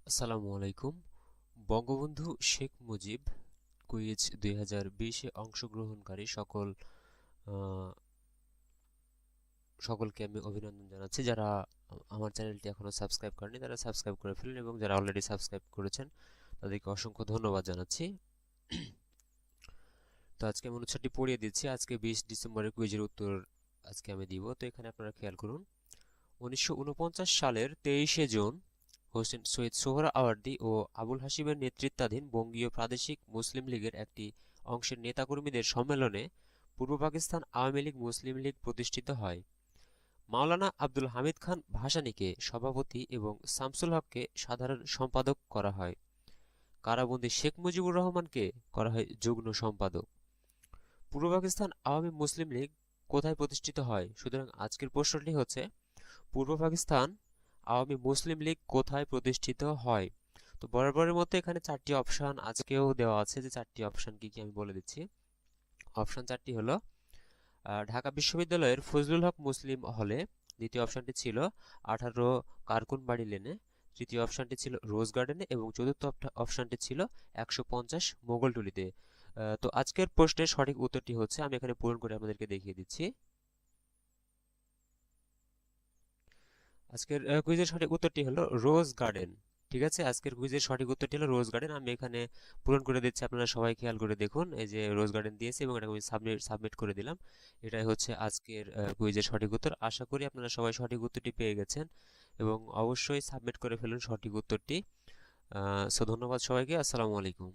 আসসালামু আলাইকুম। বঙ্গবন্ধু শেখ মুজিব কুইজ 2020-এ অংশগ্রহণকারী সকলকে আমি অভিনন্দন জানাচ্ছি। যারা আমার চ্যানেলটি এখনো সাবস্ক্রাইব করেনি তারা সাবস্ক্রাইব করে ফেলুন, এবং যারা অলরেডি সাবস্ক্রাইব করেছেন তাদেরকে অসংখ্য ধন্যবাদ জানাচ্ছি। তো আজকে আমি অনুচ্ছেদটি পড়িয়ে দিচ্ছি। আজকে 20 ডিসেম্বরের কুইজের উত্তর আজকে আমি দিব। তো এখানে আপনারা খেয়াল করুন, 1949 সালের 23শে জুন হোসেন সৈয়দ সোহরাওয়ার্দী ও আবুল হাশিমের নেতৃত্বাধীন বঙ্গীয় প্রাদেশিক মুসলিম লীগের একটি অংশের নেতাকর্মীদের সম্মেলনে পূর্ব পাকিস্তান আওয়ামী লীগ মুসলিম লীগ প্রতিষ্ঠিত হয়। মাওলানা আব্দুল হামিদ খান ভাসানীকে সভাপতি এবং শামসুল হককে সাধারণ সম্পাদক করা হয়। কারাবন্দী শেখ মুজিবুর রহমানকে করা হয় যুগ্ম সম্পাদক। পূর্ব পাকিস্তান আওয়ামী মুসলিম লীগ কোথায় প্রতিষ্ঠিত হয়? সুতরাং আজকের প্রশ্নটি হচ্ছে, পূর্ব পাকিস্তান আওয়ামী মুসলিম লীগ কোথায় প্রতিষ্ঠিত হয়? তো বরাবরের মতো এখানে চারটি অপশন আজকেও দেওয়া আছে। যে চারটি অপশন কি কি আমি বলে দিচ্ছি। অপশন চারটি হলো ঢাকা বিশ্ববিদ্যালয়ের ফজলুল হক মুসলিম হলে, দ্বিতীয় অপশনটি ছিল 18 কারকুনবাড়ি লেনে, তৃতীয় অপশনটি ছিল রোজ গার্ডেনে, এবং চতুর্থ অপশনটি ছিল 150 মোগলটুলিতে। তো আজকের প্রশ্নের সঠিক উত্তরটি হচ্ছে, আমি এখানে পূরণ করে আপনাদেরকে দেখিয়ে দিচ্ছি। আজকের কুইজের সঠিক উত্তরটি হলো রোজ গার্ডেন। ঠিক আছে, আজকের কুইজের সঠিক উত্তরটি হলো রোজ গার্ডেন। আমি এখানে পূরণ করে দিচ্ছি, আপনারা সবাই খেয়াল করে দেখুন। এই যে রোজ গার্ডেন দিয়েছি এবং এটা আমি সাবমিট করে দিলাম। এটাই হচ্ছে আজকের কুইজের সঠিক উত্তর। আশা করি আপনারা সবাই সঠিক উত্তরটি পেয়ে গেছেন, এবং অবশ্যই সাবমিট করে ফেলুন সঠিক উত্তরটি। ধন্যবাদ সবাইকে। আসসালামু আলাইকুম।